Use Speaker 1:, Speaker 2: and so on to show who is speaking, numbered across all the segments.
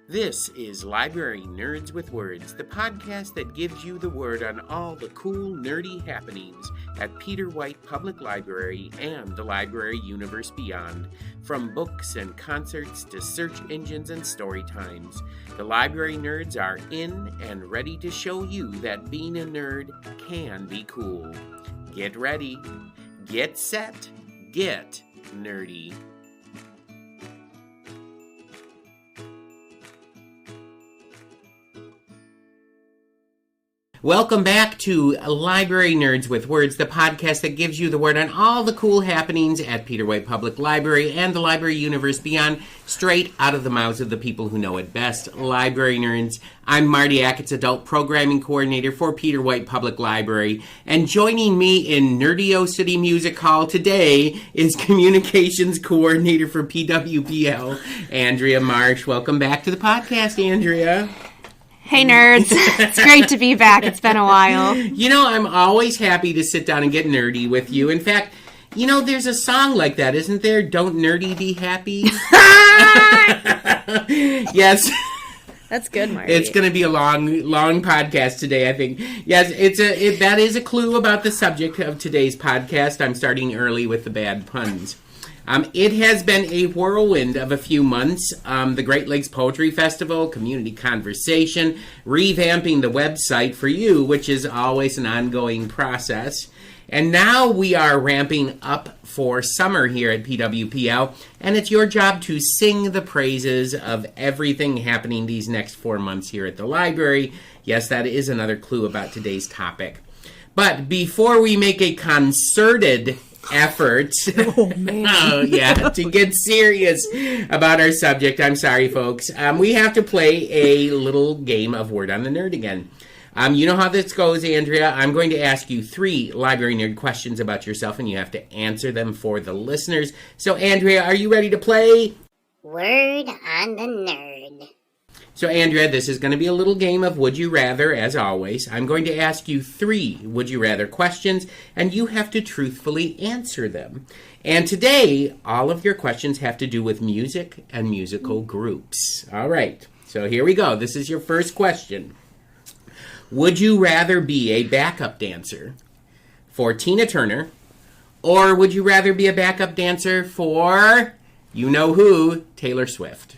Speaker 1: This is Library Nerds with Words, the podcast that gives you the word on all the cool, nerdy happenings at Peter White Public Library and the library universe beyond. From books and concerts to search engines and story times, the library nerds are in and ready to show you that being a nerd can be cool. Get ready, get set, get nerdy. Welcome back to Library Nerds with Words, the podcast that gives you the word on all the cool happenings at Peter White Public Library and the library universe beyond, straight out of the mouths of the people who know it best, library nerds. I'm Marty Ackett's Adult Programming Coordinator for Peter White Public Library, and joining me in Nerdio City Music Hall today is Communications Coordinator for PWPL, Andrea Marsh. Welcome back to the podcast, Andrea.
Speaker 2: Hey, nerds. It's great to be back. It's been a while.
Speaker 1: You know, I'm always happy to sit down and get nerdy with you. In fact, you know, there's a song like that, isn't there? Don't nerdy be happy? Yes.
Speaker 2: That's good, Marty.
Speaker 1: It's going to be a long podcast today, I think. Yes, that is a clue about the subject of today's podcast. I'm starting early with the bad puns. It has been a whirlwind of a few months. The Great Lakes Poetry Festival, community conversation, revamping the website for you, which is always an ongoing process. And now we are ramping up for summer here at PWPL, and it's your job to sing the praises of everything happening these next 4 months here at the library. Yes, that is another clue about today's topic. But before we make a concerted effort to get serious about our subject, I'm sorry, folks, we have to play a little game of Word on the Nerd again. You know how this goes, Andrea. I'm going to ask you 3 library nerd questions about yourself, and you have to answer them for the listeners. So, Andrea, are you ready to play
Speaker 3: Word on the Nerd?
Speaker 1: So, Andrea, this is going to be a little game of Would You Rather, as always. I'm going to ask you 3 Would You Rather questions, and you have to truthfully answer them. And today, all of your questions have to do with music and musical groups. All right, so here we go. This is your first question. Would you rather be a backup dancer for Tina Turner, or would you rather be a backup dancer for, you know who, Taylor Swift?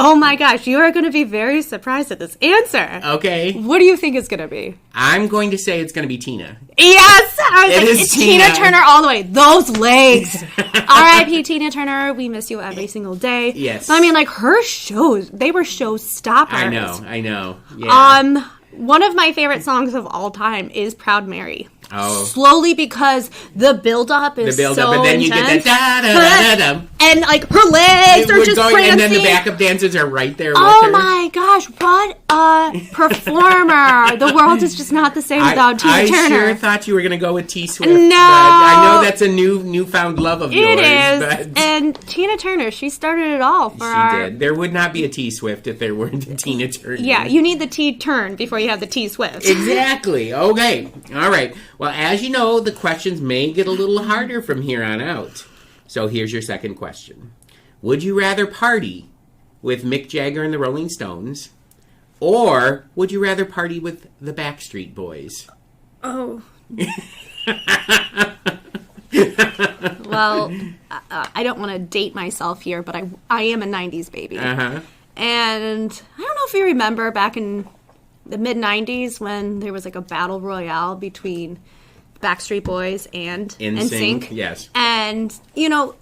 Speaker 2: Oh my gosh, you are going to be very surprised at this answer.
Speaker 1: Okay.
Speaker 2: What do you think it's going to be?
Speaker 1: I'm going to say it's going to be Tina.
Speaker 2: Yes! I was
Speaker 1: It is
Speaker 2: it's Tina Turner all the way. Those legs. R.I.P. Tina Turner. We miss you every single day.
Speaker 1: Yes.
Speaker 2: But I mean, like, her shows, they were showstoppers.
Speaker 1: I know. Yeah.
Speaker 2: One of my favorite songs of all time is Proud Mary.
Speaker 1: Oh.
Speaker 2: Slowly, because the build-up is so
Speaker 1: and then you
Speaker 2: intense.
Speaker 1: get that da-da-da-da-da.
Speaker 2: And, like, her legs are just prancing.
Speaker 1: And then the backup dancers are right there with her.
Speaker 2: Oh, my gosh. What a performer. The world is just not the same without Tina Turner.
Speaker 1: I sure thought you were going to go with T Swift.
Speaker 2: No.
Speaker 1: But I know that's a newfound love of yours.
Speaker 2: It is.
Speaker 1: But
Speaker 2: And Tina Turner, she started it all for
Speaker 1: she did. There would not be a T Swift if there weren't a Tina Turner.
Speaker 2: Yeah, you need the T turn before you have the T Swift.
Speaker 1: Exactly. Okay. All right. Well, as you know, the questions may get a little harder from here on out. So here's your second question. Would you rather party with Mick Jagger and the Rolling Stones, or would you rather party with the Backstreet Boys?
Speaker 2: Oh. Well, I don't want to date myself here, but I am a 90s baby.
Speaker 1: Uh-huh.
Speaker 2: And I don't know if you remember back in the mid-90s when there was like a battle royale between Backstreet Boys and NSYNC.
Speaker 1: Yes.
Speaker 2: And, you know,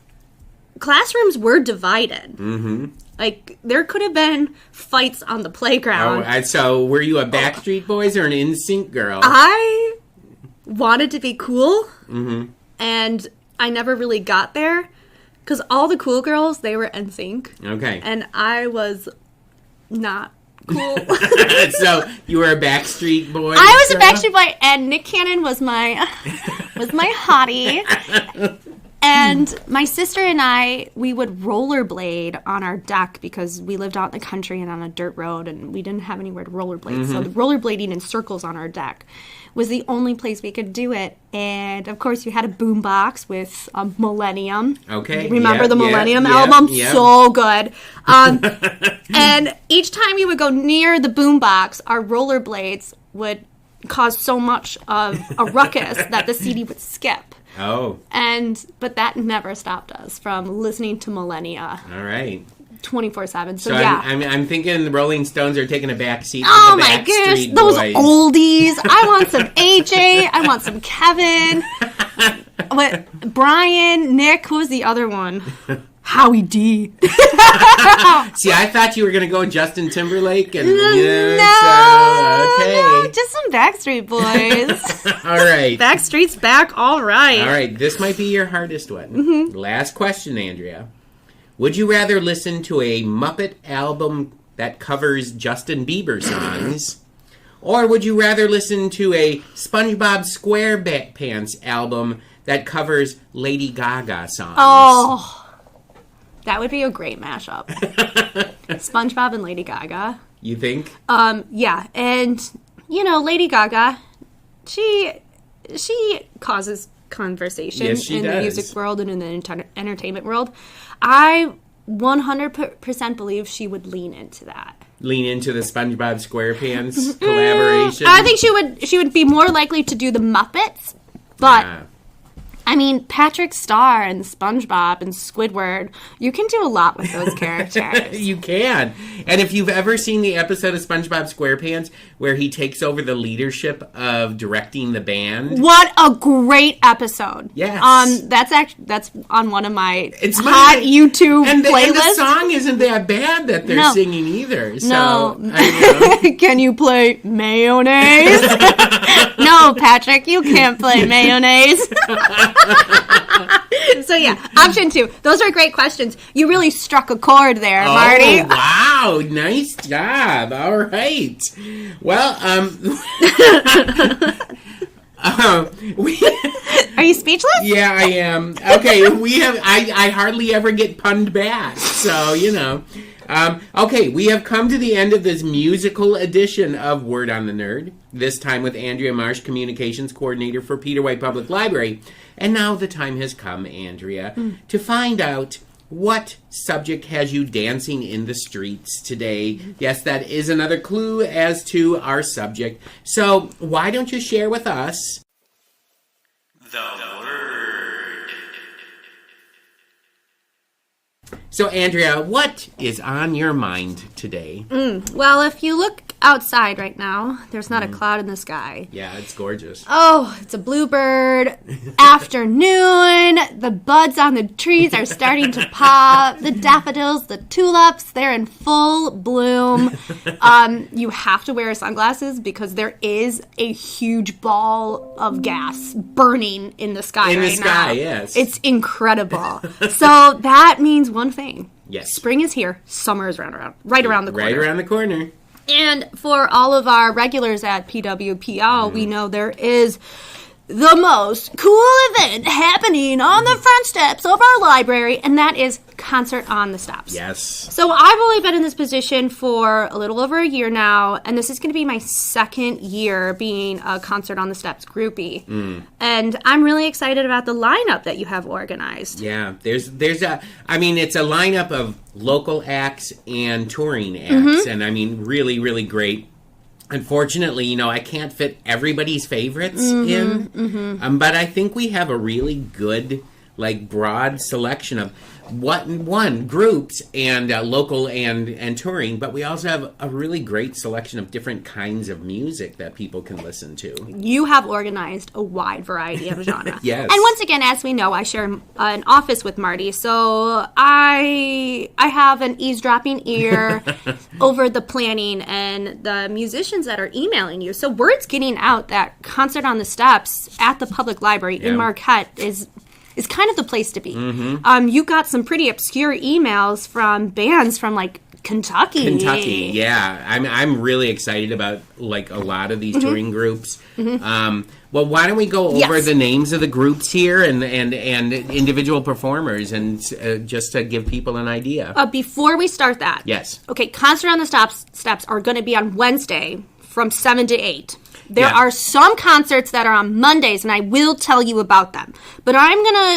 Speaker 2: classrooms were divided.
Speaker 1: Mm-hmm.
Speaker 2: Like, there could have been fights on the playground.
Speaker 1: So were you a Backstreet Boys or an NSYNC girl?
Speaker 2: I wanted to be cool,
Speaker 1: mm-hmm.
Speaker 2: and I never really got there, because all the cool girls, they were NSYNC.
Speaker 1: Okay.
Speaker 2: And I was not cool.
Speaker 1: So you were a Backstreet Boy?
Speaker 2: I was a Backstreet Boy, and Nick Cannon was my hottie. And my sister and I, we would rollerblade on our deck because we lived out in the country and on a dirt road, and we didn't have anywhere to rollerblade. Mm-hmm. So rollerblading in circles on our deck was the only place we could do it. And, of course, you had a boombox with Millennium.
Speaker 1: Okay.
Speaker 2: Remember the Millennium album?
Speaker 1: Yeah.
Speaker 2: So good. And each time you would go near the boombox, our rollerblades would cause so much of a ruckus that the CD would skip.
Speaker 1: Oh.
Speaker 2: But that never stopped us from listening to Millennia.
Speaker 1: All right.
Speaker 2: 24/7. So
Speaker 1: yeah.
Speaker 2: I'm
Speaker 1: I'm thinking the Rolling Stones are taking a back seat to
Speaker 2: oh
Speaker 1: the
Speaker 2: my gosh,
Speaker 1: Backstreet
Speaker 2: those
Speaker 1: Boys.
Speaker 2: oldies. I want some AJ. I want some Kevin. What? Brian, Nick, who was the other one? Howie D.
Speaker 1: See, I thought you were going to go Justin Timberlake. And, okay.
Speaker 2: No, just some Backstreet Boys.
Speaker 1: All right.
Speaker 2: Backstreet's back, all right.
Speaker 1: All right, this might be your hardest one.
Speaker 2: Mm-hmm.
Speaker 1: Last question, Andrea. Would you rather listen to a Muppet album that covers Justin Bieber songs, or would you rather listen to a SpongeBob SquarePants album that covers Lady Gaga songs?
Speaker 2: Oh, that would be a great mashup. SpongeBob and Lady Gaga.
Speaker 1: You think?
Speaker 2: Yeah, and Lady Gaga, she causes conversation
Speaker 1: Yes, she
Speaker 2: in
Speaker 1: does.
Speaker 2: the music world and in the entertainment world. I 100% believe she would lean into that.
Speaker 1: Lean into the SpongeBob SquarePants collaboration?
Speaker 2: I think she would be more likely to do the Muppets, but I mean, Patrick Star and SpongeBob and Squidward, you can do a lot with those characters.
Speaker 1: You can. And if you've ever seen the episode of SpongeBob SquarePants where he takes over the leadership of directing the band.
Speaker 2: What a great episode.
Speaker 1: Yes.
Speaker 2: That's on one of my
Speaker 1: It's
Speaker 2: hot YouTube
Speaker 1: and the
Speaker 2: playlists.
Speaker 1: song isn't that bad that they're
Speaker 2: No.
Speaker 1: singing either. So,
Speaker 2: No. Can you play mayonnaise? No, Patrick, you can't play mayonnaise. So yeah, option 2. Those are great questions. You really struck a chord there, Marty.
Speaker 1: Oh, wow. Nice job. All right. Well,
Speaker 2: Are you speechless?
Speaker 1: yeah, I am. Okay, I hardly ever get punned back, so, okay, we have come to the end of this musical edition of Word on the Nerd, this time with Andrea Marsh, Communications Coordinator for Peter White Public Library. And now the time has come, Andrea, to find out what subject has you dancing in the streets today. Yes, that is another clue as to our subject. So why don't you share with us the word? So, Andrea, what is on your mind today?
Speaker 2: Well, if you look outside right now, there's not a cloud in the sky.
Speaker 1: Yeah, it's gorgeous.
Speaker 2: Oh, it's a bluebird afternoon. The buds on the trees are starting to pop. The daffodils, the tulips, they're in full bloom. You have to wear sunglasses because there is a huge ball of gas burning in the sky
Speaker 1: In the
Speaker 2: right
Speaker 1: sky,
Speaker 2: now.
Speaker 1: yes.
Speaker 2: It's incredible. So that means one thing.
Speaker 1: Yes.
Speaker 2: Spring is here. Summer is right around the corner.
Speaker 1: Right around the corner.
Speaker 2: And for all of our regulars at PWPL, we know there is the most cool event happening on the front steps of our library, and that is Concert on the Steps.
Speaker 1: Yes.
Speaker 2: So I've only been in this position for a little over a year now, and this is going to be my second year being a Concert on the Steps groupie. And I'm really excited about the lineup that you have organized.
Speaker 1: Yeah, it's a lineup of local acts and touring acts, and really, really great. Unfortunately, I can't fit everybody's favorites in, but I think we have a really good, broad selection of groups and local and touring, but we also have a really great selection of different kinds of music that people can listen to.
Speaker 2: You have organized a wide variety of genre.
Speaker 1: Yes.
Speaker 2: And once again, as we know, I share an office with Marty, so I have an eavesdropping ear over the planning and the musicians that are emailing you. So word's getting out that Concert on the Steps at the Public Library in Marquette is kind of the place to be. You got some pretty obscure emails from bands from Kentucky.
Speaker 1: Yeah. I'm really excited about a lot of these touring groups. Well, why don't we go over the names of the groups here and individual performers and just to give people an idea.
Speaker 2: Before we start that.
Speaker 1: Yes.
Speaker 2: Okay, Concert on the Steps are going to be on Wednesday from 7 to 8. There are some concerts that are on Mondays, and I will tell you about them. But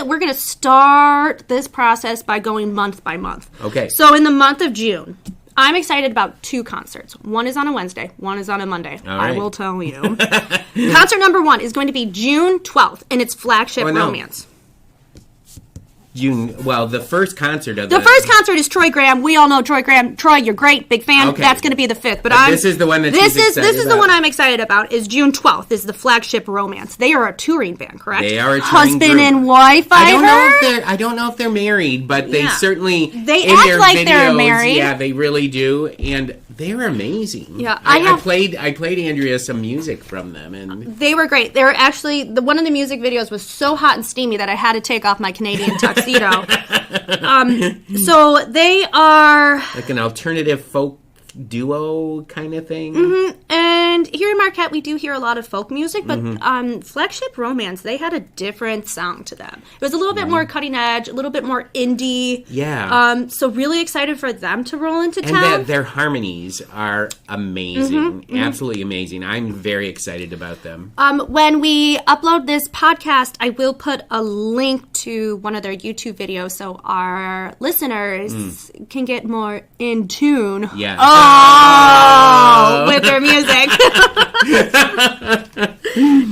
Speaker 2: we're gonna start this process by going month by month.
Speaker 1: Okay.
Speaker 2: So in the month of June, I'm excited about 2 concerts. One is on a Wednesday, one is on a Monday.
Speaker 1: All right.
Speaker 2: I will tell you. Concert number 1 is going to be June 12th, and it's Flagship Romance.
Speaker 1: The first concert of
Speaker 2: the first concert is Troy Graham. We all know Troy Graham. Troy, you're great, big fan.
Speaker 1: Okay.
Speaker 2: That's going to be the 5th. But
Speaker 1: this is the one that
Speaker 2: this is the one I'm excited about. Is June 12th is the Flagship Romance. They are a touring band, correct?
Speaker 1: They are a touring
Speaker 2: husband
Speaker 1: group.
Speaker 2: and wife.
Speaker 1: I don't know if they're married, but they certainly
Speaker 2: they
Speaker 1: in
Speaker 2: act
Speaker 1: their
Speaker 2: like
Speaker 1: videos,
Speaker 2: they're married.
Speaker 1: Yeah, they really do, and they're amazing.
Speaker 2: Yeah,
Speaker 1: I played Andrea some music from them, and
Speaker 2: they were great. They were actually one of the music videos was so hot and steamy that I had to take off my Canadian tuxedo. So they are
Speaker 1: like an alternative folk duo kind of thing.
Speaker 2: Mm-hmm. And here in Marquette, we do hear a lot of folk music, but Flagship Romance, they had a different sound to them. It was a little bit more cutting edge, a little bit more indie.
Speaker 1: Yeah.
Speaker 2: So really excited for them to roll into town.
Speaker 1: And their harmonies are amazing. Absolutely amazing. I'm very excited about them.
Speaker 2: When we upload this podcast, I will put a link to one of their YouTube videos so our listeners can get more in tune.
Speaker 1: Yeah.
Speaker 2: With their music.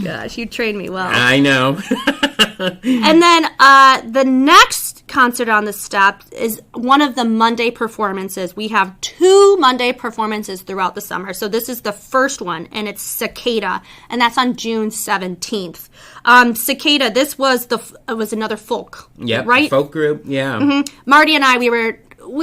Speaker 2: Gosh, you trained me well.
Speaker 1: I know.
Speaker 2: And then the next concert on the step is one of the Monday performances. We have 2 Monday performances throughout the summer. So this is the first one, and it's Cicada, and that's on June 17th. Cicada, this was was another folk, right?
Speaker 1: Folk group, yeah.
Speaker 2: Marty and I, we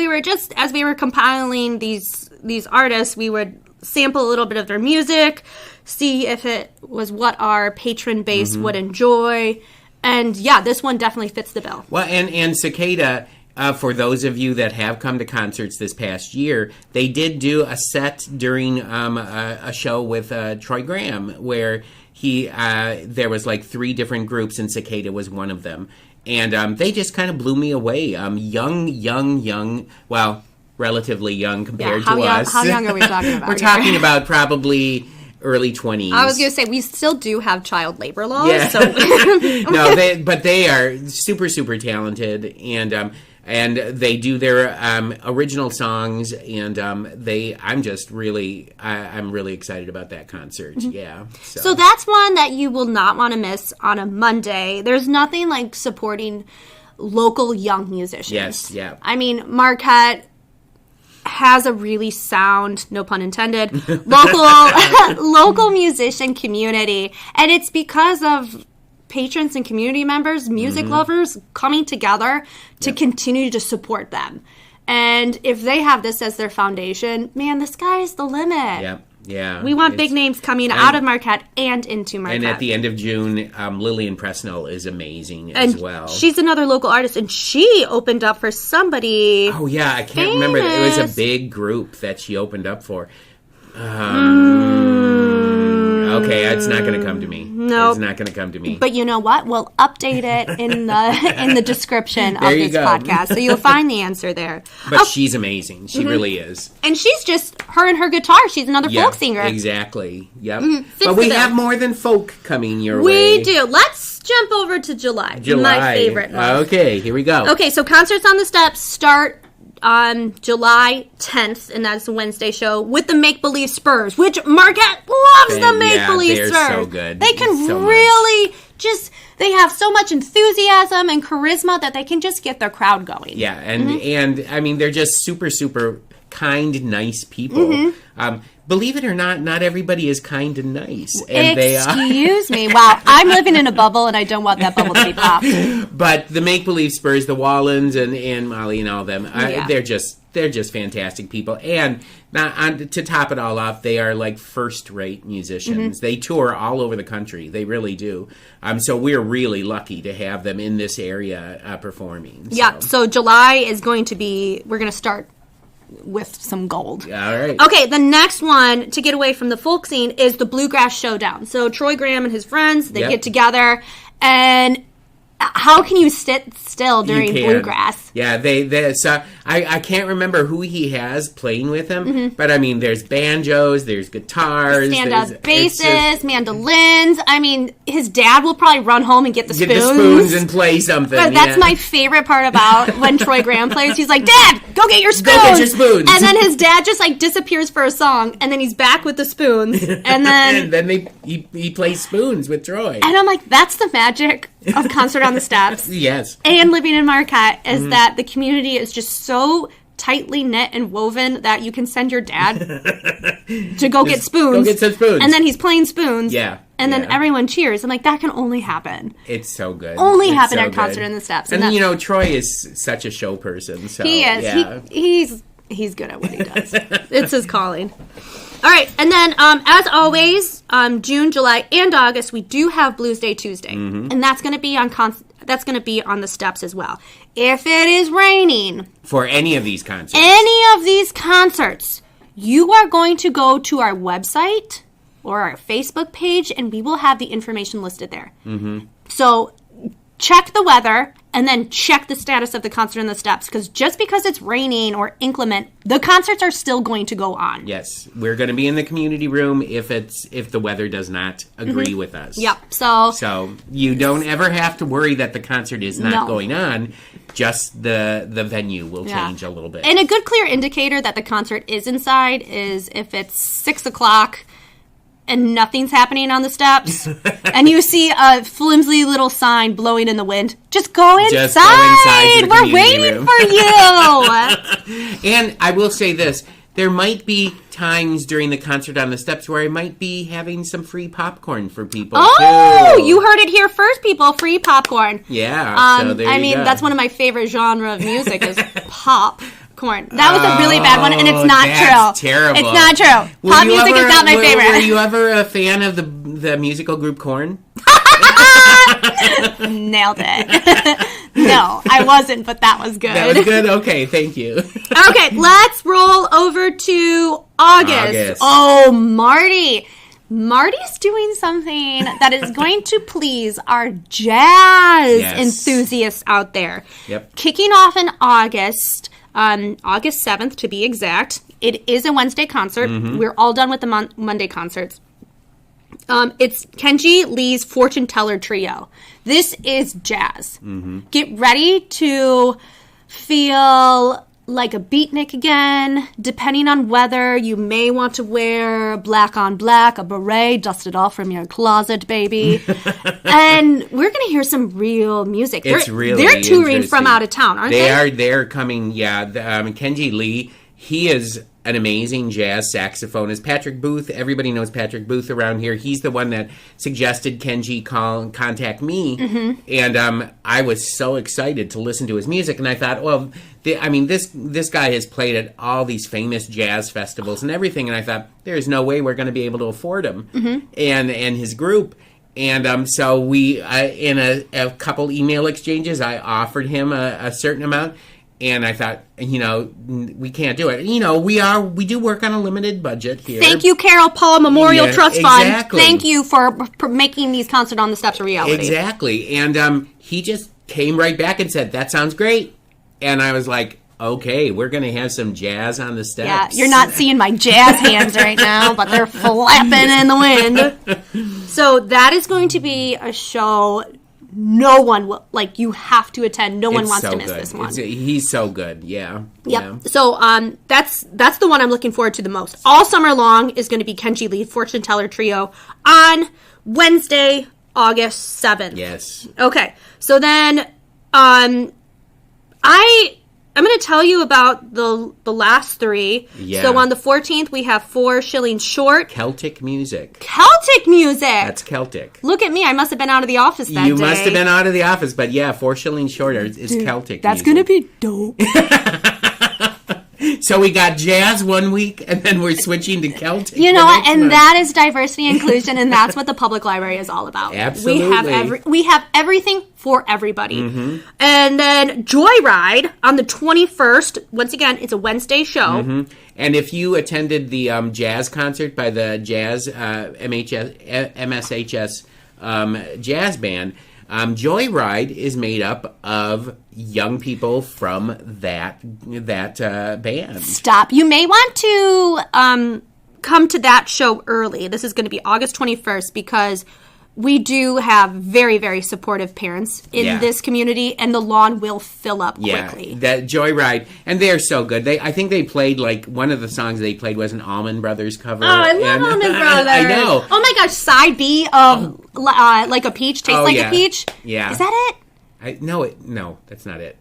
Speaker 2: were just, as we were compiling these artists, we would sample a little bit of their music, see if it was what our patron base would enjoy. And yeah, this one definitely fits the bill.
Speaker 1: Well, and Cicada, for those of you that have come to concerts this past year, they did do a set during a show with Troy Graham where there was like 3 different groups and Cicada was one of them. And they just kind of blew me away. Young, well, relatively young compared to us.
Speaker 2: How young are we talking about?
Speaker 1: We're talking about probably early 20s.
Speaker 2: I was going to say, we still do have child labor laws.
Speaker 1: Yeah.
Speaker 2: So.
Speaker 1: No, but they are super, super talented, and they do their original songs, and I'm really excited about that concert. Yeah.
Speaker 2: So that's one that you will not want to miss on a Monday. There's nothing like supporting local young musicians.
Speaker 1: Yes, yeah.
Speaker 2: I mean, Marquette has a really sound, no pun intended, local musician community. And it's because of patrons and community members, music lovers coming together to continue to support them. And if they have this as their foundation, man, the sky's the limit.
Speaker 1: Yep. Yeah.
Speaker 2: We want big names coming out of Marquette and into Marquette.
Speaker 1: And at the end of June, Lillian Presnell is amazing as well.
Speaker 2: She's another local artist, and she opened up for somebody.
Speaker 1: Oh, yeah. I can't remember. It was a big group that she opened up for. Okay, it's not going to come to me.
Speaker 2: No,
Speaker 1: it's not going to come to me.
Speaker 2: But you know what? We'll update it in the description of this podcast, so you'll find the answer there.
Speaker 1: But she's amazing. She really is.
Speaker 2: And she's just her and her guitar. She's another folk singer.
Speaker 1: Exactly. Yep. But we have more than folk coming your
Speaker 2: We
Speaker 1: way.
Speaker 2: do. Let's jump over to July. My favorite month.
Speaker 1: Okay, here we go.
Speaker 2: Okay, so concerts on the steps start on July 10th, and that's a Wednesday show with the Make Believe Spurs, which Marquette loves the Make Believe Spurs.
Speaker 1: They're so good.
Speaker 2: They can really they have so much enthusiasm and charisma that they can just get their crowd going.
Speaker 1: Yeah, and I mean, they're just super, super kind, nice people. Believe it or not everybody is kind and nice. And
Speaker 2: Excuse me. Wow, I'm living in a bubble, and I don't want that bubble to be popped.
Speaker 1: But the Make Believe Spurs, the Wallens and Molly and all of them, they're just fantastic people. And to top it all off, they are like first-rate musicians. They tour all over the country. They really do. So we're really lucky to have them in this area performing.
Speaker 2: Yeah. So July is going to be. We're going to start with some gold.
Speaker 1: All right.
Speaker 2: Okay, the next one to get away from the folk scene is the Bluegrass Showdown. So Troy Graham and his friends, they get together, and how can you sit still during bluegrass?
Speaker 1: Yeah, so I can't remember who he has playing with him, but I mean, there's banjos, there's guitars,
Speaker 2: stand-up basses, mandolins. I mean, his dad will probably run home and get the spoons
Speaker 1: and play something.
Speaker 2: But that's my favorite part about when Troy Graham plays. He's like, Dad, go get your spoons.
Speaker 1: Go get your spoons.
Speaker 2: And then his dad just like disappears for a song, and then he's back with the spoons, and then
Speaker 1: he plays spoons with Troy.
Speaker 2: And I'm like, that's the magic of Concert on the Steps.
Speaker 1: Yes.
Speaker 2: And living in Marquette is that the community is just so tightly knit and woven that you can send your dad to go get spoons.
Speaker 1: Go get some spoons.
Speaker 2: And then he's playing spoons.
Speaker 1: Yeah.
Speaker 2: And then everyone cheers. I'm like, that can only happen.
Speaker 1: It's so good.
Speaker 2: Only happen at Concert on the Steps.
Speaker 1: And Troy is such a show person. So,
Speaker 2: he is.
Speaker 1: Yeah.
Speaker 2: He's good at what he does. It's his calling. All right, and then as always, June, July, and August, we do have Blues Day Tuesday, and that's going to be on the steps as well. If it is raining
Speaker 1: for any of these concerts,
Speaker 2: you are going to go to our website or our Facebook page, and we will have the information listed there. So check the weather, and then check the status of the Concert on the Steps, because just because it's raining or inclement, the concerts are still going to go on.
Speaker 1: Yes, we're going to be in the community room if the weather does not agree with us.
Speaker 2: Yep. So
Speaker 1: you don't ever have to worry that the concert is not going on. Just the venue will change a little bit.
Speaker 2: And a good clear indicator that the concert is inside is if it's 6 o'clock and nothing's happening on the steps, and you see a flimsy little sign blowing in the wind, just go inside.
Speaker 1: Just go inside to the
Speaker 2: We're waiting
Speaker 1: room.
Speaker 2: for you.
Speaker 1: And I will say this. There might be times during the Concert on the Steps where I might be having some free popcorn for people, too.
Speaker 2: You heard it here first, people. Free popcorn.
Speaker 1: Yeah, so there you go.
Speaker 2: That's one of my favorite genre of music is pop. Corn. That was a really bad one, and it's not
Speaker 1: that's
Speaker 2: true.
Speaker 1: Terrible.
Speaker 2: It's not true. Pop music is not my favorite.
Speaker 1: Were you ever a fan of the musical group Korn?
Speaker 2: Nailed it. No, I wasn't, but that was good.
Speaker 1: That was good? Okay, thank you.
Speaker 2: Okay, let's roll over to August. Oh, Marty. Marty's doing something that is going to please our jazz enthusiasts out there.
Speaker 1: Yep.
Speaker 2: Kicking off in August, August 7th to be exact. It is a Wednesday concert. We're all done with the Monday concerts. It's Kenji Lee's Fortune Teller Trio. This is jazz. Get ready to feel like a beatnik again. Depending on weather, you may want to wear black on black, a beret, dust it off from your closet, baby. And we're going to hear some real music. They're touring from out of town, aren't they?
Speaker 1: They're coming, Kenji Lee, he is an amazing jazz saxophonist. Patrick Booth, everybody knows Patrick Booth around here. He's the one that suggested Kenji contact me. And I was so excited to listen to his music. And I thought, well, this guy has played at all these famous jazz festivals and everything. And I thought, there's no way we're going to be able to afford him and his group. And so we, in a couple email exchanges, I offered him a certain amount. And I thought, we can't do it. We do work on a limited budget here.
Speaker 2: Thank you, Carol Paul Memorial Trust Fund. Thank you for making these Concert on the Steps a reality.
Speaker 1: Exactly. And he just came right back and said, that sounds great. And I was like, okay, we're going to have some jazz on the steps.
Speaker 2: Yeah, you're not seeing my jazz hands right now, but they're flapping in the wind. So that is going to be a show no one will, you have to attend. No one wants to miss this one.
Speaker 1: He's so good, yeah.
Speaker 2: Yep. Yeah. So that's the one I'm looking forward to the most. All summer long is going to be Kenji Lee, Fortune Teller Trio, on Wednesday, August 7th.
Speaker 1: Yes.
Speaker 2: Okay. So then I'm going to tell you about the last three.
Speaker 1: Yeah.
Speaker 2: So on the 14th, we have 4 Shillings Short.
Speaker 1: Celtic music.
Speaker 2: Celtic music!
Speaker 1: That's Celtic.
Speaker 2: Look at me. I must have been out of the office that day.
Speaker 1: You must have been out of the office, but yeah, 4 Shillings Short is Celtic
Speaker 2: that's
Speaker 1: music.
Speaker 2: That's going to be dope.
Speaker 1: So we got jazz one week, and then we're swinging to Celtic.
Speaker 2: You know what? And that is diversity and inclusion, and that's what the public library is all about.
Speaker 1: Absolutely.
Speaker 2: We have everything for everybody. And then Joyride on the 21st. Once again, it's a Wednesday show.
Speaker 1: And if you attended the jazz concert by the Jazz MSHS jazz band, Joyride is made up of young people from that band.
Speaker 2: Stop. You may want to come to that show early. This is going to be August 21st because we do have very, very supportive parents in this community, and the lawn will fill up quickly.
Speaker 1: Yeah, that Joyride, and they're so good. I think they played, like, one of the songs they played was an Allman Brothers cover.
Speaker 2: Oh, I love Allman Brothers.
Speaker 1: I know.
Speaker 2: Oh my gosh, side B of Like a Peach, Tastes Like a Peach?
Speaker 1: Yeah.
Speaker 2: Is that it?
Speaker 1: No, that's not it.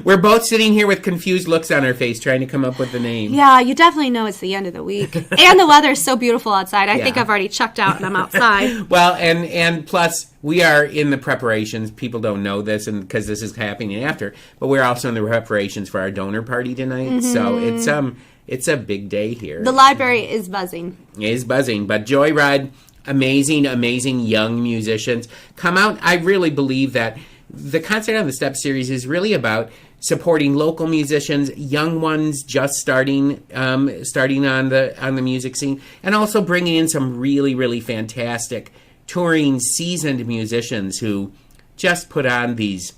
Speaker 1: We're both sitting here with confused looks on our face trying to come up with the name.
Speaker 2: Yeah, you definitely know it's the end of the week. And the weather's so beautiful outside. I think I've already checked out and I'm outside.
Speaker 1: Well, and plus, we are in the preparations. People don't know this and because this is happening after, but we're also in the preparations for our donor party tonight. So it's a big day here.
Speaker 2: The library is buzzing.
Speaker 1: It is buzzing, but Joyride, amazing young musicians. Come out. I really believe that the Concert on the Steps series is really about supporting local musicians, young ones just starting on the music scene, and also bringing in some really, really fantastic touring, seasoned musicians who just put on these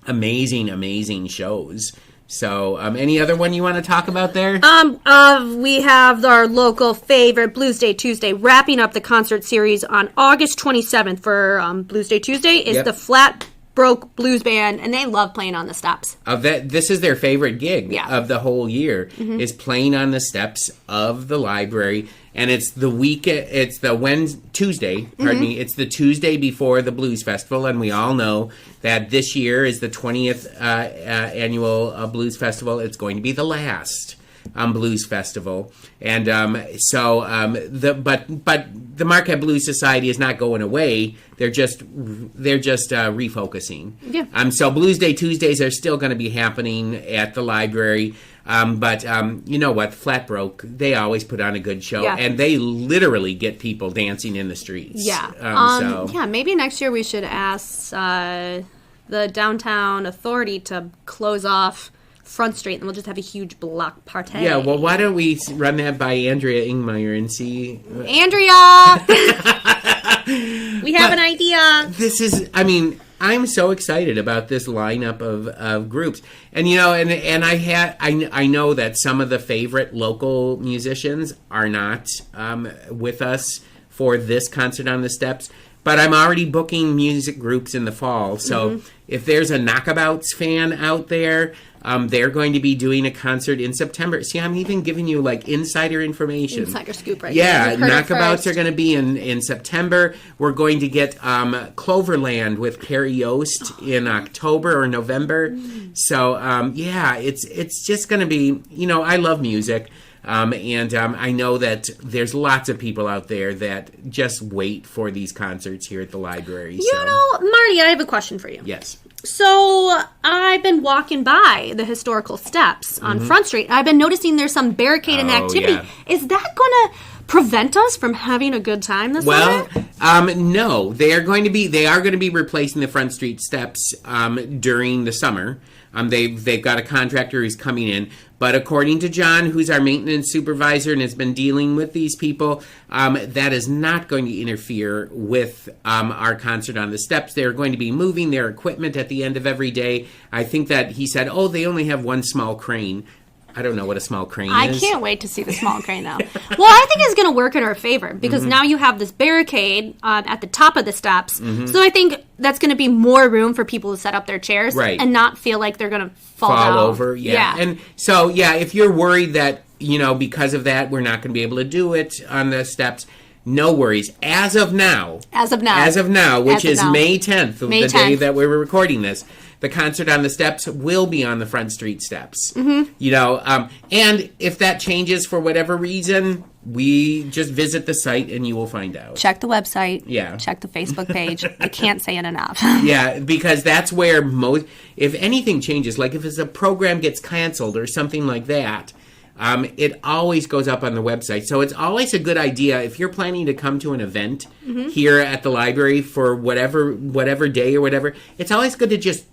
Speaker 1: amazing shows. So, any other one you want to talk about there?
Speaker 2: We have our local favorite, Blues Day Tuesday, wrapping up the concert series on August 27th for Blues Day Tuesday is the Flat Broke Blues Band, and they love playing on the steps.
Speaker 1: This is their favorite gig of the whole year, is playing on the steps of the library. And it's the Tuesday, it's the Tuesday before the Blues Festival, and we all know that this year is the 20th annual Blues Festival. It's going to be the last Blues Festival, and but the Marquette Blues Society is not going away. They're just refocusing.
Speaker 2: Yeah.
Speaker 1: So Blues Day Tuesdays are still going to be happening at the library. But you know what? Flat Broke, they always put on a good show, and they literally get people dancing in the streets.
Speaker 2: Yeah. Maybe next year we should ask the downtown authority to close off Front Street, and we'll just have a huge block party.
Speaker 1: Yeah, well, why don't we run that by Andrea Ingmeyer and see...
Speaker 2: Andrea! We have an idea.
Speaker 1: This is, I'm so excited about this lineup of groups. And, and I know that some of the favorite local musicians are not with us for this Concert on the Steps, but I'm already booking music groups in the fall. So if there's a Knockabouts fan out there... they're going to be doing a concert in September. See, I'm even giving you, insider information.
Speaker 2: Insider scoop right
Speaker 1: here. Yeah, Knockabouts are going to be in September. We're going to get Cloverland with Carrie Yost in October or November. So, it's just going to be, I love music. And I know that there's lots of people out there that just wait for these concerts here at the library.
Speaker 2: Marty, I have a question for you.
Speaker 1: Yes.
Speaker 2: So I've been walking by the historical steps on Front Street. I've been noticing there's some barricading activity. Yeah. Is that going to prevent us from having a good time this summer?
Speaker 1: No. They are going to be replacing the Front Street steps during the summer. They've got a contractor who's coming in. But according to John, who's our maintenance supervisor and has been dealing with these people, that is not going to interfere with our Concert on the Steps. They're going to be moving their equipment at the end of every day. I think that he said, they only have one small crane. I don't know what a small crane is.
Speaker 2: I can't wait to see the small crane, though. Well, I think it's going to work in our favor because now you have this barricade at the top of the steps. So I think that's going to be more room for people to set up their chairs and not feel like they're going to fall down.
Speaker 1: Over. Yeah. And so, if you're worried that, because of that, we're not going to be able to do it on the steps, no worries. As of now, which is May 10th, the day that we were recording this, the Concert on the Steps will be on the Front Street steps. And if that changes for whatever reason, we just visit the site and you will find out.
Speaker 2: Check the website.
Speaker 1: Yeah.
Speaker 2: Check the Facebook page. I can't say it enough.
Speaker 1: Yeah, because that's where if anything changes, like if a program gets canceled or something like that, it always goes up on the website. So it's always a good idea if you're planning to come to an event here at the library for whatever day or whatever, it's always good to just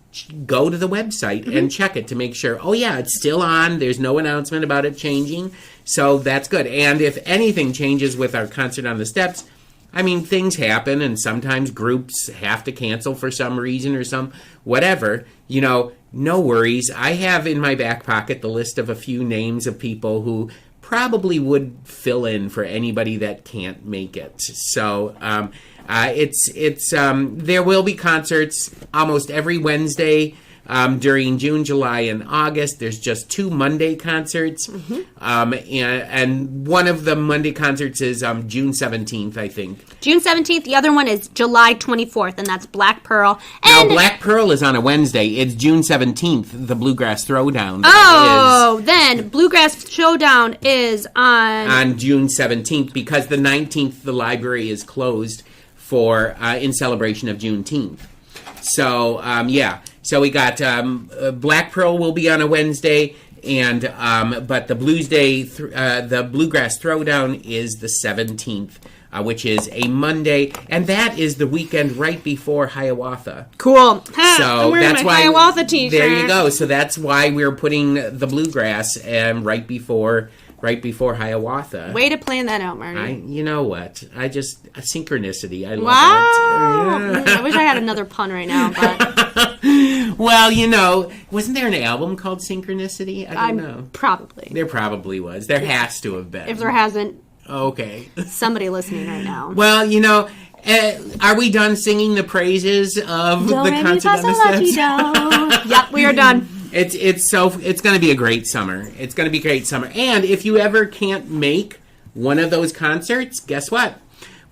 Speaker 1: go to the website and check it to make sure, it's still on. There's no announcement about it changing. So that's good. And if anything changes with our Concert on the Steps, I mean, things happen, and sometimes groups have to cancel for some reason or some whatever. No worries. I have in my back pocket the list of a few names of people who probably would fill in for anybody that can't make it. So there will be concerts almost every Wednesday during June, July, and August. There's just 2 Monday concerts, and one of the Monday concerts is June 17th, I think.
Speaker 2: June 17th. The other one is July 24th, and that's Black Pearl.
Speaker 1: And Black Pearl is on a Wednesday. It's June 17th, the Bluegrass Throwdown.
Speaker 2: Then Bluegrass Showdown is
Speaker 1: on June 17th, because the 19th the library is closed for in celebration of Juneteenth. So So we got Black Pearl will be on a Wednesday, and but the the Bluegrass Throwdown is the 17th, which is a Monday, and that is the weekend right before Hiawatha.
Speaker 2: Cool.
Speaker 1: So that's why
Speaker 2: Hiawatha t-shirt.
Speaker 1: There you go. So that's why we're putting the Bluegrass right before Hiawatha.
Speaker 2: Way to plan that out, Marty.
Speaker 1: You know what? A synchronicity. I love
Speaker 2: it.
Speaker 1: Yeah.
Speaker 2: I wish I had another pun right now, but...
Speaker 1: Well, wasn't there an album called Synchronicity? I don't know.
Speaker 2: Probably.
Speaker 1: There probably was. There has to have been.
Speaker 2: If there hasn't,
Speaker 1: okay.
Speaker 2: Somebody listening right now.
Speaker 1: Well, are we done singing the praises of the concert on the steps?
Speaker 2: Yep, we are done.
Speaker 1: It's going to be a great summer. It's going to be a great summer. And if you ever can't make one of those concerts, guess what?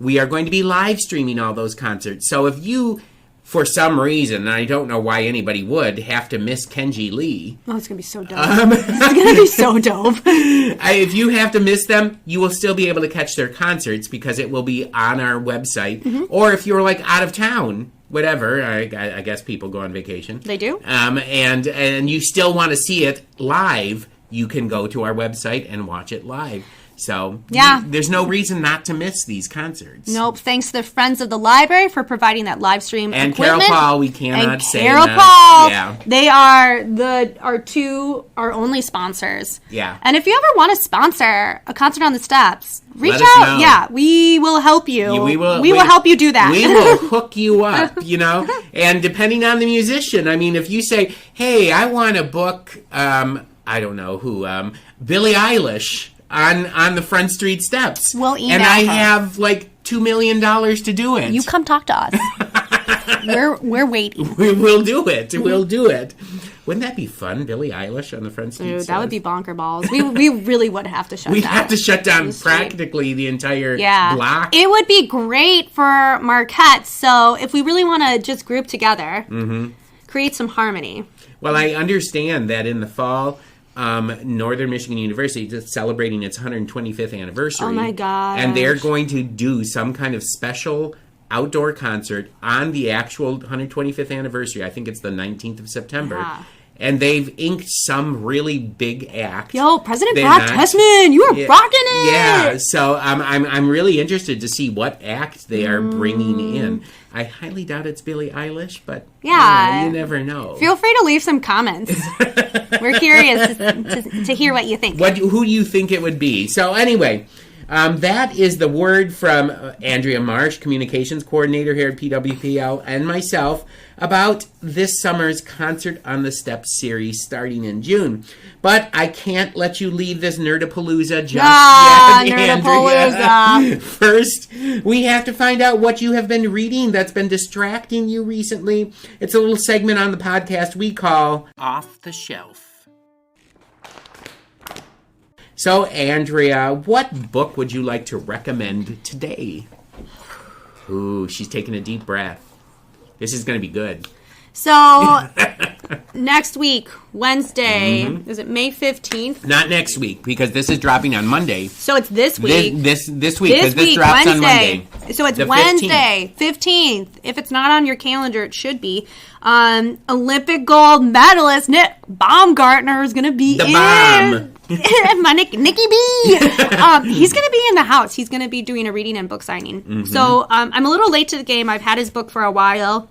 Speaker 1: We are going to be live streaming all those concerts. So if you, for some reason, and I don't know why anybody would, have to miss Kenji Lee.
Speaker 2: Oh, it's going to be so dope. It's going to be so dope.
Speaker 1: If you have to miss them, you will still be able to catch their concerts because it will be on our website. Mm-hmm. Or if you're out of town, whatever, I guess people go on vacation.
Speaker 2: They do.
Speaker 1: And you still want to see it live, you can go to our website and watch it live. So there's no reason not to miss these concerts.
Speaker 2: Nope. Thanks to the Friends of the Library for providing that live stream
Speaker 1: and
Speaker 2: equipment.
Speaker 1: Carol Paul, we cannot say
Speaker 2: Carol
Speaker 1: enough.
Speaker 2: Paul, they are our only sponsors.
Speaker 1: Yeah.
Speaker 2: And if you ever want to sponsor a concert on the steps, reach
Speaker 1: Let us
Speaker 2: out.
Speaker 1: know.
Speaker 2: Yeah, we will help you.
Speaker 1: We will
Speaker 2: help you do that.
Speaker 1: We will hook you up, And depending on the musician, I mean, if you say, "Hey, I want to book, I don't know who, Billie Eilish." On the Front Street steps.
Speaker 2: We'll email
Speaker 1: and I
Speaker 2: her.
Speaker 1: have $2 million to do it.
Speaker 2: You come talk to us. We're waiting.
Speaker 1: We'll do it. We'll do it. Wouldn't that be fun, Billie Eilish on the Front Street steps?
Speaker 2: That would be bonker balls. We really would have to shut down.
Speaker 1: We'd have to shut down practically the entire block.
Speaker 2: It would be great for Marquette. So if we really want to just group together, create some harmony.
Speaker 1: Well, I understand that in the fall, Northern Michigan University is celebrating its 125th anniversary.
Speaker 2: Oh my God!
Speaker 1: And they're going to do some kind of special outdoor concert on the actual 125th anniversary. I think it's the 19th of September. Yeah. And they've inked some really big act.
Speaker 2: Yo, President Brock Tessman, you are rocking it!
Speaker 1: Yeah, so I'm really interested to see what act they are bringing in. I highly doubt it's Billie Eilish, but you never know.
Speaker 2: Feel free to leave some comments. We're curious to hear what you think.
Speaker 1: Who do you think it would be? So anyway, that is the word from Andrea Marsh, Communications Coordinator here at PWPL, and myself about this summer's Concert on the Steps series starting in June. But I can't let you leave this Nerdapalooza just yet, Andrea. First, we have to find out what you have been reading that's been distracting you recently. It's a little segment on the podcast we call Off the Shelf. So, Andrea, what book would you like to recommend today? Ooh, she's taking a deep breath. This is going to be good.
Speaker 2: So, next week, Wednesday, is it May 15th?
Speaker 1: Not next week, because this is dropping on Monday.
Speaker 2: So, it's this week.
Speaker 1: This week, because this drops
Speaker 2: Wednesday.
Speaker 1: on Monday.
Speaker 2: So, it's Wednesday, 15th. If it's not on your calendar, it should be. Olympic gold medalist Nick Baumgartner is going to be
Speaker 1: Bomb.
Speaker 2: My Nicky B. He's going to be in the house. He's going to be doing a reading and book signing. So I'm a little late to the game. I've had his book for a while.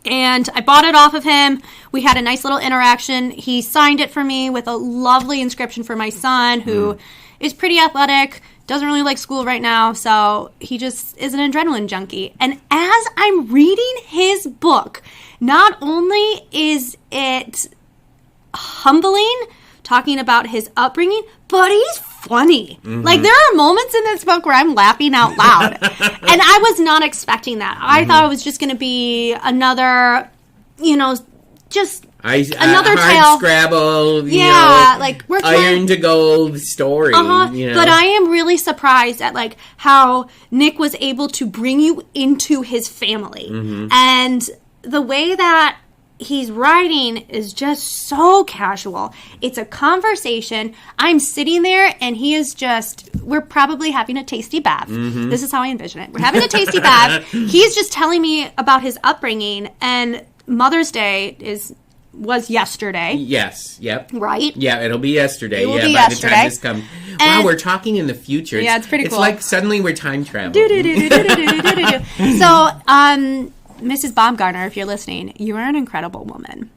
Speaker 2: And I bought it off of him. We had a nice little interaction. He signed it for me with a lovely inscription for my son, who is pretty athletic, doesn't really like school right now, so he just is an adrenaline junkie. And as I'm reading his book, not only is it humbling, talking about his upbringing, but he's funny. Like, there are moments in this book where I'm laughing out loud. And I was not expecting that. I thought it was just going to be another, just another tale.
Speaker 1: Scrabble,
Speaker 2: like we're
Speaker 1: iron to gold story.
Speaker 2: But I am really surprised at like how Nick was able to bring you into his family, and the way that he's writing is just so casual. It's a conversation. I'm sitting there and he is just, we're probably having a tasty bath. This is how I envision it. We're having a tasty bath. He's just telling me about his upbringing, and Mother's Day was yesterday.
Speaker 1: Yes. Yep.
Speaker 2: Right?
Speaker 1: Yeah, it'll be yesterday.
Speaker 2: It will
Speaker 1: by
Speaker 2: be
Speaker 1: the
Speaker 2: yesterday.
Speaker 1: time this comes. Wow, we're talking in the future.
Speaker 2: Yeah, it's pretty cool.
Speaker 1: It's like suddenly we're time traveling.
Speaker 2: So, Mrs. Baumgartner, if you're listening, you are an incredible woman.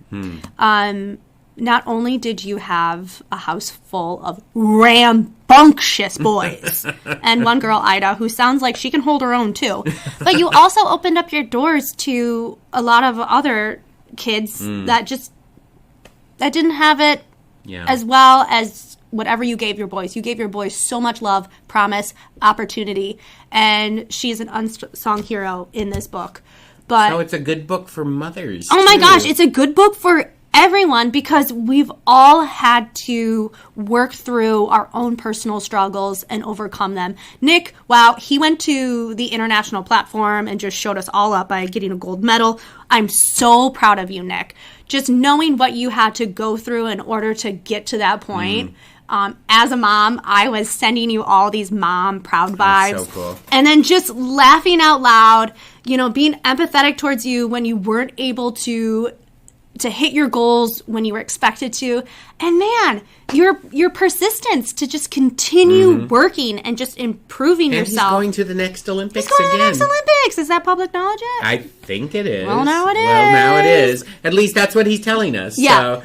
Speaker 2: Not only did you have a house full of rambunctious boys, and one girl, Ida, who sounds like she can hold her own too, but you also opened up your doors to a lot of other kids that didn't have it as well as whatever you gave your boys. You gave your boys so much love, promise, opportunity, and she's an unsung hero in this book. But
Speaker 1: so it's a good book for mothers.
Speaker 2: Oh my gosh, it's a good book for everyone, because we've all had to work through our own personal struggles and overcome them. Nick, wow, he went to the international platform and just showed us all up by getting a gold medal. I'm so proud of you, Nick. Just knowing what you had to go through in order to get to that point. As a mom, I was sending you all these mom proud vibes.
Speaker 1: That's so cool. And
Speaker 2: then just laughing out loud, being empathetic towards you when you weren't able to hit your goals when you were expected to. And man, your persistence to just continue working and just improving yourself.
Speaker 1: He's going to the next Olympics
Speaker 2: He's going
Speaker 1: again.
Speaker 2: to the next Olympics. Is that public knowledge yet?
Speaker 1: I think it is.
Speaker 2: Well, now it is.
Speaker 1: Well, now it is. At least that's what he's telling us.
Speaker 2: Yeah.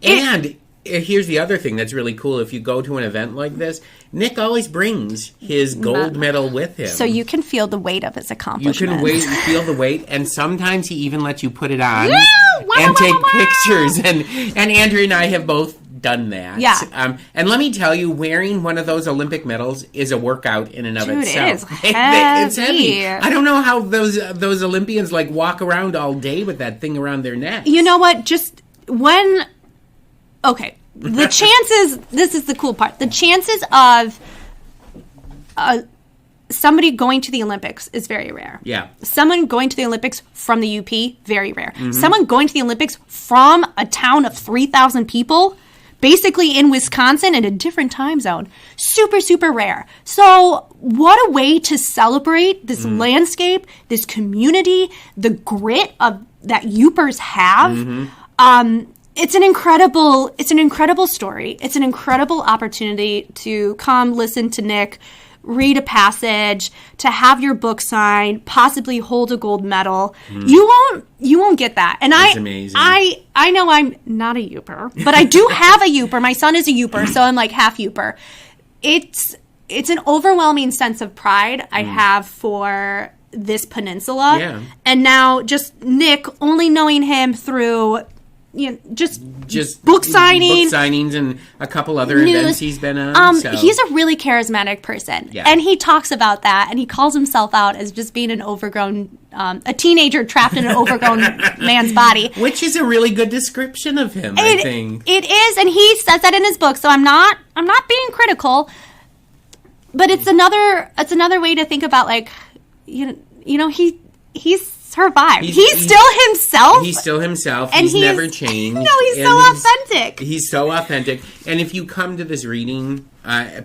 Speaker 1: And here's the other thing that's really cool. If you go to an event like this, Nick always brings his gold medal with him.
Speaker 2: So you can feel the weight of his accomplishments.
Speaker 1: You can feel the weight, and sometimes he even lets you put it on and take pictures. And Andrea and I have both done that.
Speaker 2: Yeah.
Speaker 1: And let me tell you, wearing one of those Olympic medals is a workout in and of itself.
Speaker 2: It is heavy.
Speaker 1: It's heavy. I don't know how those Olympians walk around all day with that thing around their neck.
Speaker 2: You know what? Okay, the chances, this is the cool part, the chances of somebody going to the Olympics is very rare.
Speaker 1: Yeah.
Speaker 2: Someone going to the Olympics from the UP, very rare. Someone going to the Olympics from a town of 3,000 people, basically in Wisconsin in a different time zone, super, super rare. So what a way to celebrate this landscape, this community, the grit that Yoopers have. It's an incredible story. It's an incredible opportunity to come listen to Nick read a passage, to have your book signed, possibly hold a gold medal. You won't get that. And
Speaker 1: that's amazing.
Speaker 2: I know I'm not a Yooper, but I do have a Yooper. My son is a Yooper, so I'm like half Yooper. It's an overwhelming sense of pride I have for this peninsula.
Speaker 1: Yeah.
Speaker 2: And now just Nick, only knowing him through just book
Speaker 1: signings and a couple other events he's been on.
Speaker 2: He's a really charismatic person, and he talks about that, and he calls himself out as just being an overgrown, a teenager trapped in an overgrown man's body,
Speaker 1: which is a really good description of him. I think
Speaker 2: it is, and he says that in his book. So I'm not being critical, but it's another way to think about he's survived. He's still himself.
Speaker 1: He's still himself. And he's never changed.
Speaker 2: No, he's so authentic.
Speaker 1: He's so authentic. And if you come to this reading,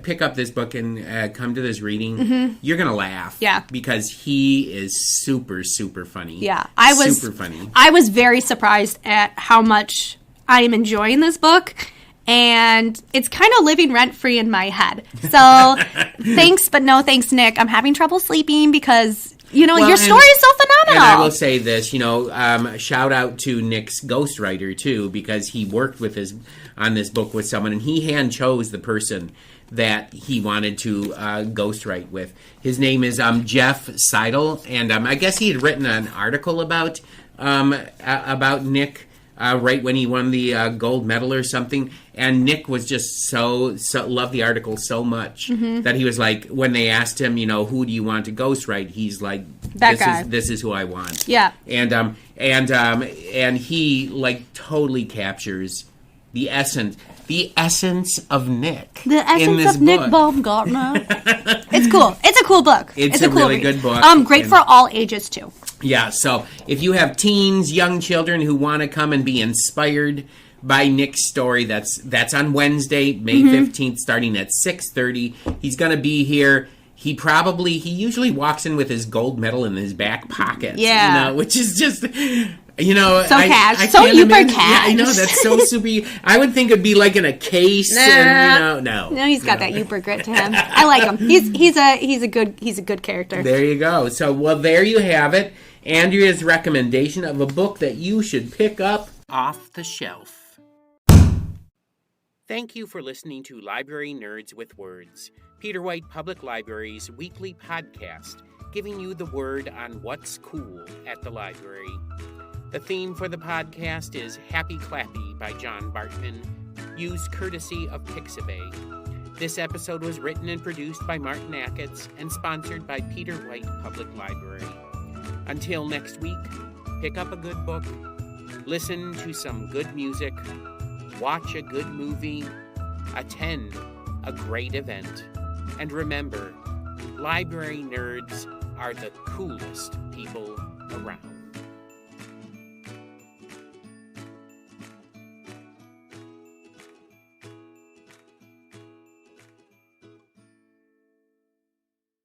Speaker 1: pick up this book and come to this reading, you're going to laugh.
Speaker 2: Yeah.
Speaker 1: Because he is super, super funny.
Speaker 2: Yeah.
Speaker 1: Super funny.
Speaker 2: I was very surprised at how much I am enjoying this book. And it's kind of living rent-free in my head. So thanks, but no thanks, Nick. I'm having trouble sleeping because You know, your story is so phenomenal.
Speaker 1: And I will say this, shout out to Nick's ghostwriter, too, because he worked on this book with someone, and he hand chose the person that he wanted to ghostwrite with. His name is Jeff Seidel, and I guess he had written an article about Nick right when he won the gold medal or something. And Nick was just so loved the article so much that he was like, when they asked him, who do you want to ghostwrite? He's like, this is who I want.
Speaker 2: Yeah.
Speaker 1: And he like totally captures the essence of Nick.
Speaker 2: The essence
Speaker 1: in this
Speaker 2: of Nick
Speaker 1: book.
Speaker 2: Baumgartner. It's cool. It's a cool book.
Speaker 1: It's a
Speaker 2: cool
Speaker 1: really
Speaker 2: read.
Speaker 1: good book.
Speaker 2: Great for all ages too.
Speaker 1: Yeah, so if you have teens, young children who want to come and be inspired by Nick's story, that's on Wednesday, May 15th, starting at 6:30. He's going to be here. He usually walks in with his gold medal in his back pocket.
Speaker 2: Yeah.
Speaker 1: Which is just, so
Speaker 2: cash. So super cash.
Speaker 1: Yeah, I know, that's so super. I would think it'd be like in a case. No.
Speaker 2: No, he's got that Uber grit to him. I like him. He's a good character.
Speaker 1: There you go. So, there you have it. Andrea's recommendation of a book that you should pick up off the shelf. Thank you for listening to Library Nerds with Words, Peter White Public Library's weekly podcast, giving you the word on what's cool at the library. The theme for the podcast is Happy Clappy by John Bartman, used courtesy of Pixabay. This episode was written and produced by Martin Acketts and sponsored by Peter White Public Library. Until next week, pick up a good book, listen to some good music, watch a good movie, attend a great event, and remember, library nerds are the coolest people around.